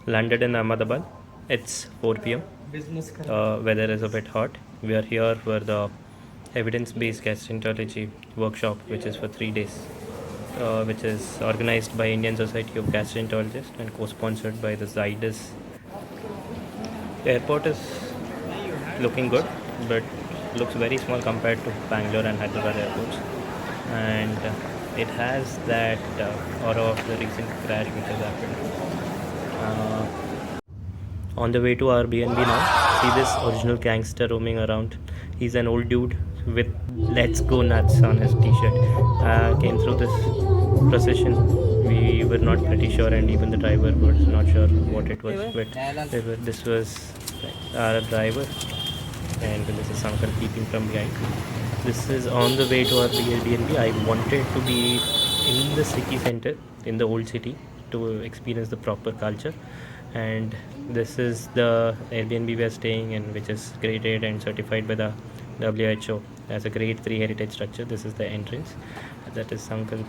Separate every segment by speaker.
Speaker 1: Landed in Ahmedabad. It's 4 p.m. Weather is a bit hot. We are here for the Evidence-Based Gastroenterology workshop, which is for 3 days, which is organized by Indian Society of Gastroenterologists and co-sponsored by the Zydus. The airport is looking good, but looks very small compared to Bangalore and Hyderabad airports, and it has that aura of the recent crash which has happened. On the way to our BNB now, see this original gangster roaming around. He's an old dude with "Let's Go Nuts" on his t-shirt. Came through this procession. We were not pretty sure, and even the driver was not sure what it was. But this was our driver, and this is Sankar keeping from behind. This is on the way to our BNB. I wanted to be in the city center, in the old city, to experience the proper culture. And this is the Airbnb we are staying in, which is graded and certified by the WHO as a grade 3 heritage structure. This is the entrance. That is Sankar,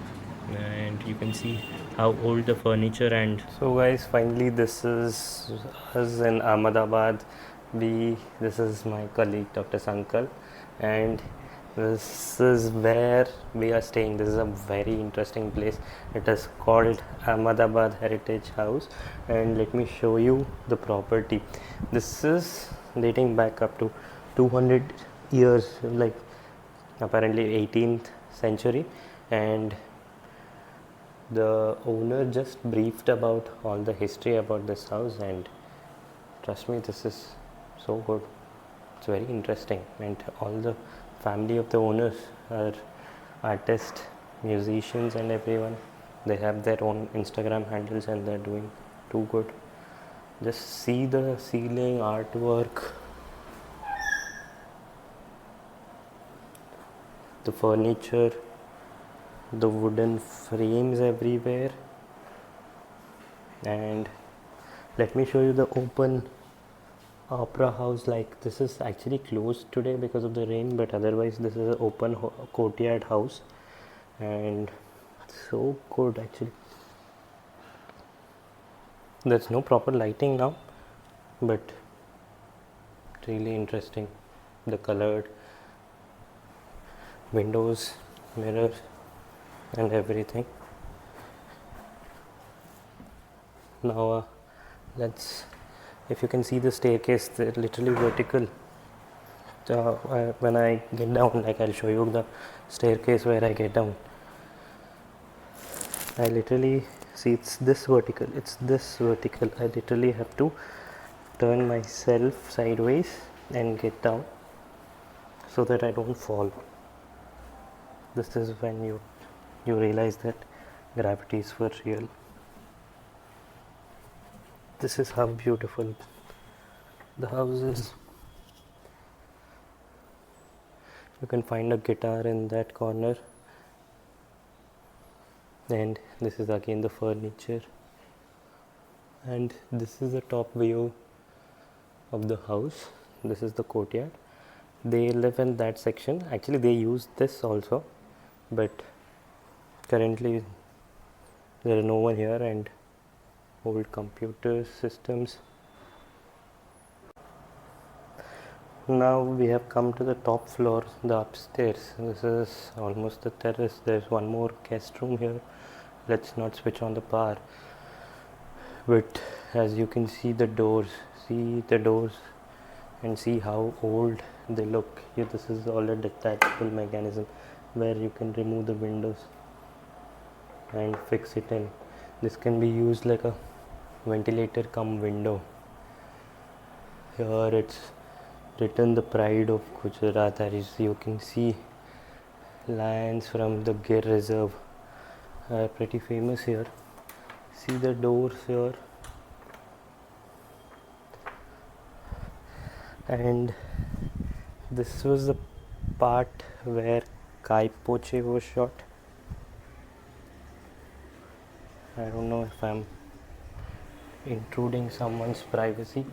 Speaker 1: and you can see how old the furniture. And so guys, finally this is us in Ahmedabad. This is my colleague Dr. Sankar, and this is where we are staying. This is a very interesting place. It is called Ahmedabad Heritage House, and let me show you the property. This is dating back up to 200 years, like apparently 18th century, and the owner just briefed about all the history about this house, and trust me, this is so good. It's very interesting, and all the family of the owners are artists, musicians, and everyone. They have their own Instagram handles, and they're doing too good. Just see the ceiling artwork, the furniture, the wooden frames everywhere. And let me show you the open opera house. Like, this is actually closed today because of the rain, but otherwise this is an open courtyard house, and so good actually. There's no proper lighting now, but really interesting. The colored windows, mirrors, and everything. Now if you can see the staircase, they're literally vertical. When I get down, like, I'll show you the staircase where I get down. I literally see it's this vertical. I literally have to turn myself sideways and get down so that I don't fall. This is when you realize that gravity is for real. This is how beautiful the house is. You can find a guitar in that corner, and this is again the furniture, and this is the top view of the house. This is the courtyard. They live in that section. Actually, they use this also, but currently there is no one here, and old computer systems. Now we have come to the top floor, the upstairs. This is almost the terrace. There's one more guest room here. Let's not switch on the power, but as you can see the doors, and see how old they look. Here, this is all a detachable mechanism where you can remove the windows and fix it in. This can be used like a ventilator cum window. Here it's written the pride of Gujarat. You can see lions from the Gir Reserve are pretty famous here. See the doors here, and this was the part where Kai Poche was shot. I don't know if I'm intruding someone's privacy,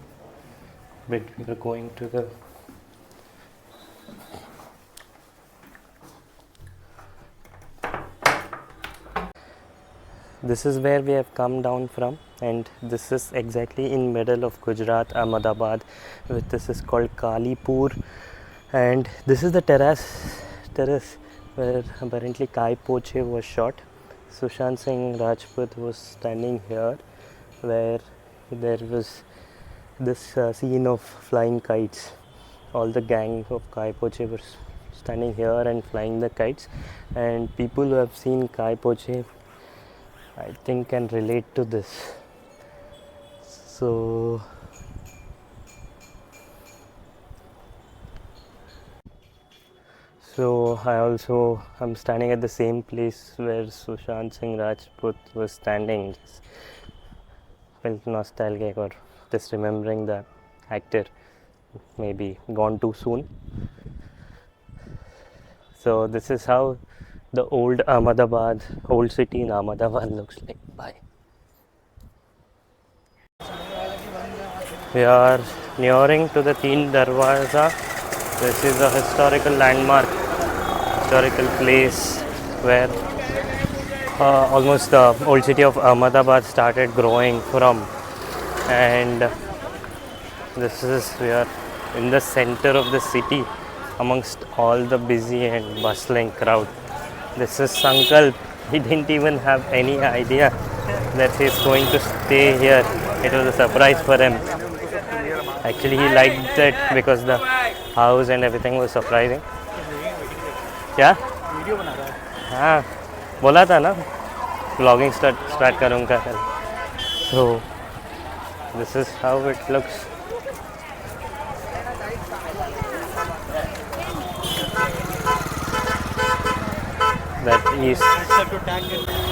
Speaker 1: but we are going to the this is where we have come down from. and this is exactly in middle of Gujarat, Ahmedabad. This is called Kalupur, and this is the terrace where apparently Kai Poche was shot. Sushant Singh Rajput was standing here, where there was this scene of flying kites. All the gang of Kai Poche were standing here and flying the kites, and people who have seen Kai Poche, I think, can relate to this. So I'm standing at the same place where Sushant Singh Rajput was standing. Just felt nostalgic, or just remembering the actor, maybe gone too soon. So this is how the old city in Ahmedabad looks like. Bye. We are nearing to the Teen Darwaza. This is a historical landmark, historical place where almost the old city of Ahmedabad started growing from, and we are in the center of the city amongst all the busy and bustling crowd. This is Sankalp. He didn't even have any idea that he's going to stay here. It was a surprise for him. Actually, he liked it because the house and everything was surprising. क्या? हाँ, बोला था ना, vlogging start करूँगा कल. So this is how it looks. That is,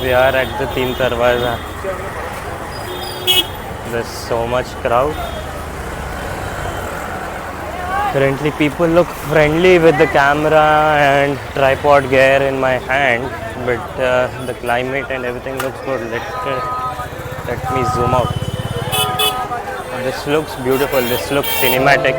Speaker 1: we are at the Teen Darwaza. There's so much crowd. Currently people look friendly with the camera and tripod gear in my hand, but the climate and everything looks good. Let me zoom out. This looks beautiful, this looks cinematic.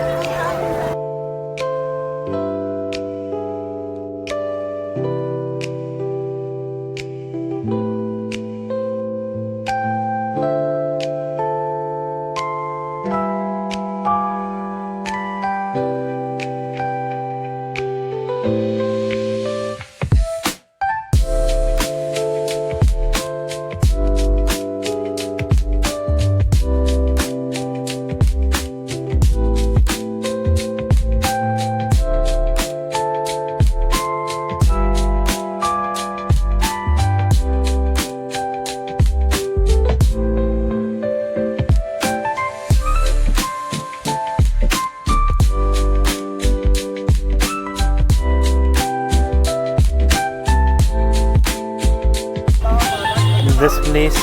Speaker 1: This place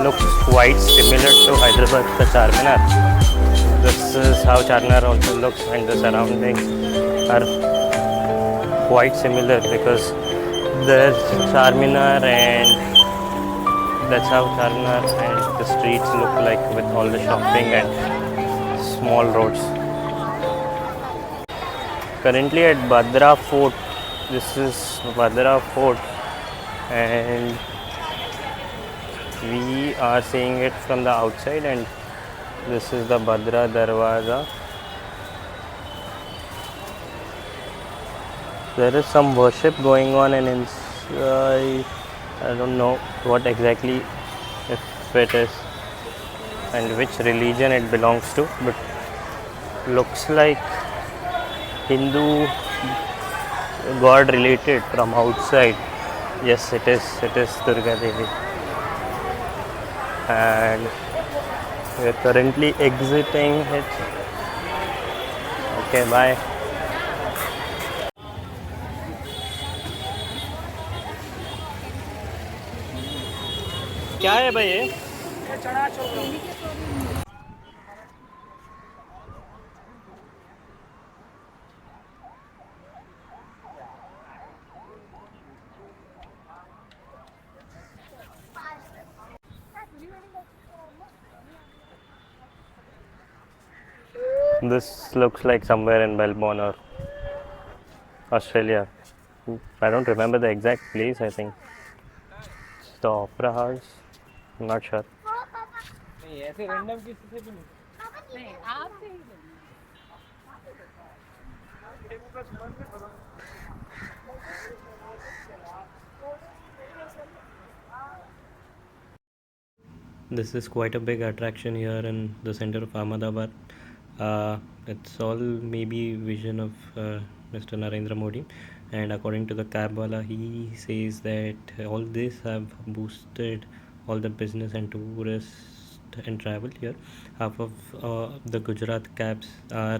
Speaker 1: looks quite similar to Hyderabad ka Charminar. This is how Charminar also looks, and the surroundings are quite similar because there's Charminar, and that's how Charminar and the streets look like, with all the shopping and small roads. Currently at Bhadra Fort. This is Bhadra Fort, and we are seeing it from the outside, and this is the Bhadra Darwaza. There is some worship going on, and inside I don't know what exactly if it is and which religion it belongs to, but looks like Hindu god related from outside. Yes, it is Durga Devi. And we are currently exiting it. Okay, bye. क्या है भाई ये? This looks like somewhere in Melbourne or Australia. I don't remember the exact place. I think it's the Opera House, not sure.
Speaker 2: नहीं ऐसे random किसी से भी नहीं आपसे ही
Speaker 1: This is quite a big attraction here in the center of Ahmedabad. It's all maybe vision of Mr. Narendra Modi, and according to the cabwala, he says that all this have boosted all the business and tourist and travel here. Half of the Gujarat cabs are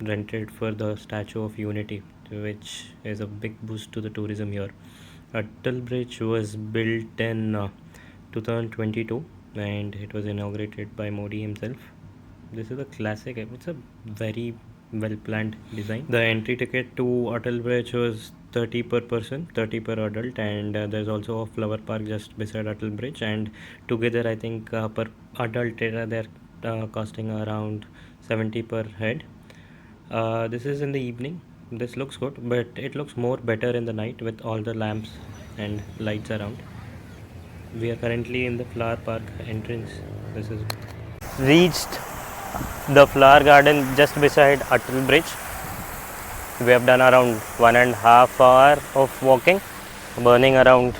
Speaker 1: rented for the Statue of Unity, which is a big boost to the tourism here. Atal Bridge was built in 2022 and it was inaugurated by Modi himself. This is a classic, it's a very well planned design. The entry ticket to Atal Bridge was 30 per person, 30 per adult, and there's also a flower park just beside Atal Bridge. And together, I think per adult, they're costing around 70 per head. This is in the evening. This looks good, but it looks more better in the night with all the lamps and lights around. We are currently in the flower park entrance. This is reached the flower garden just beside Atal Bridge. We have done around 1.5 hours of walking, burning around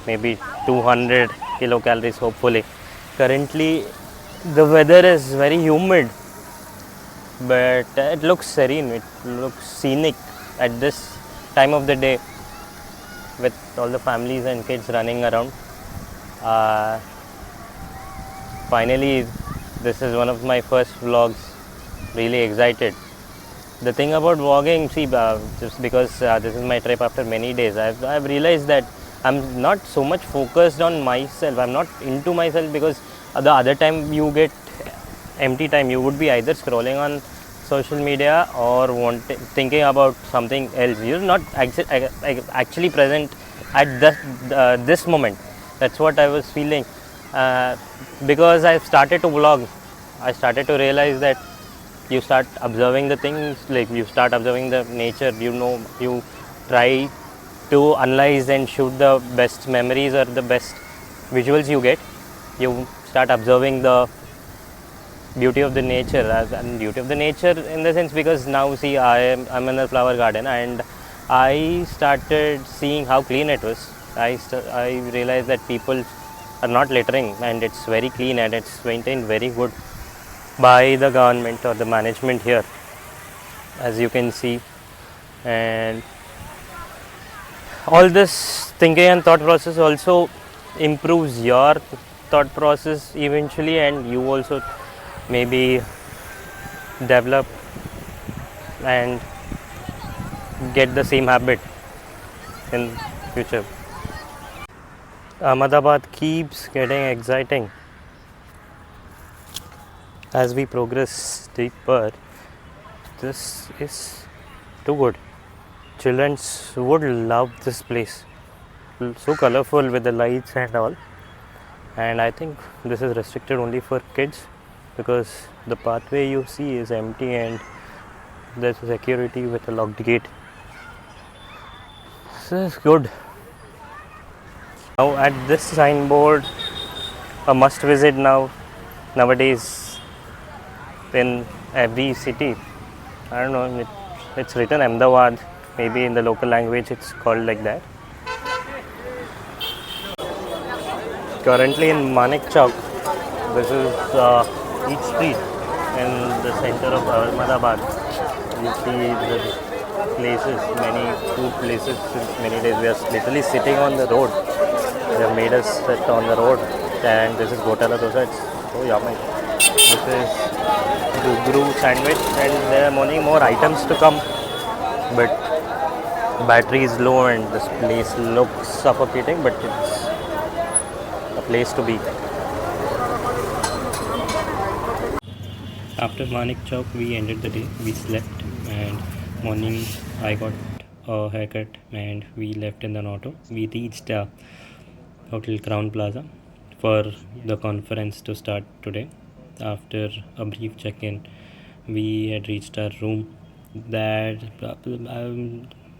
Speaker 1: maybe 200 kilocalories hopefully. Currently the weather is very humid, but it looks serene, it looks scenic at this time of the day with all the families and kids running around. Finally, this is one of my first vlogs. Really excited. The thing about vlogging, see, just because this is my trip after many days, I've realized that I'm not so much focused on myself. I'm not into myself, because the other time you get empty time, you would be either scrolling on social media or thinking about something else. You're not actually present at this moment. That's what I was feeling. Because I started to vlog, I started to realize that you start observing the things, like you start observing the nature, you try to analyze and shoot the best memories or the best visuals you get. You start observing the beauty of the nature, and beauty of the nature in the sense, because now see, I'm in a flower garden and I started seeing how clean it was. I realized that people are not littering and it's very clean and it's maintained very good by the government or the management here, as you can see. And all this thinking and thought process also improves your thought process eventually, and you also maybe develop and get the same habit in future. Ahmedabad keeps getting exciting as we progress deeper. This is too good. Children would love this place. So colorful with the lights and all. And I think this is restricted only for kids, because the pathway you see is empty and there's security with a locked gate. This is good. Now at this signboard, a must visit nowadays in every city. I don't know, it's written Ahmedabad, maybe in the local language it's called like that. Currently in Manik Chowk, this is each street in the center of Ahmedabad. You see the places, many food places, many days. We are literally sitting on the road. They have made us sit on the road, and this is Gotala dosa. It's so yummy. This is Gugru sandwich, and there are many more items to come, but battery is low and this place looks suffocating, but it's a place to be. After Manik Chowk, we ended the day. We slept, and morning I got a haircut and we left in an auto. We reached Hotel Crown Plaza for the conference to start today. After a brief check-in, we had reached our room. That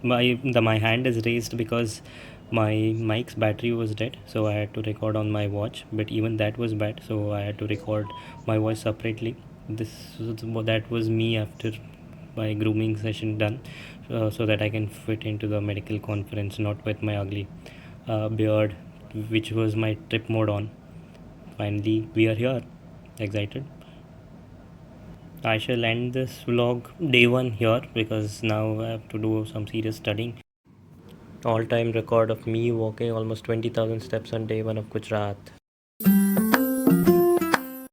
Speaker 1: my hand is raised because My mic's battery was dead, so I had to record on my watch, but even that was bad, so I had to record my voice separately. That was me after my grooming session done, so that I can fit into the medical conference, not with my ugly beard, which was my trip mode on. Finally, we are here. Excited. I shall end this vlog day one here because now I have to do some serious studying. All time record of me walking almost 20,000 steps on day one of Gujarat.